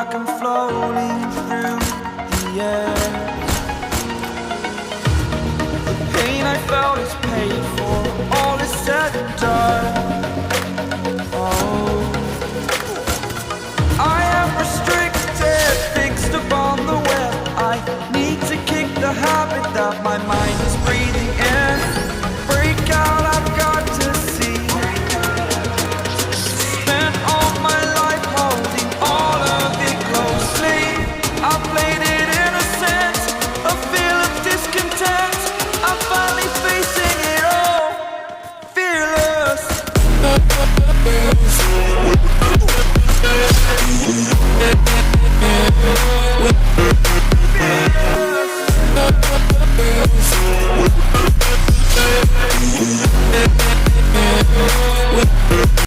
like I'm floating through the air. The pain I felt is paid for, all is said and done. Oh, I am restricted, fixed upon the web. I need to kick the habit that my mind is breathing in. Break out, I've got to see. Spent all my life holding all of it closely. I played it innocent, a feel of discontent. I'm finally facing it all, fearless.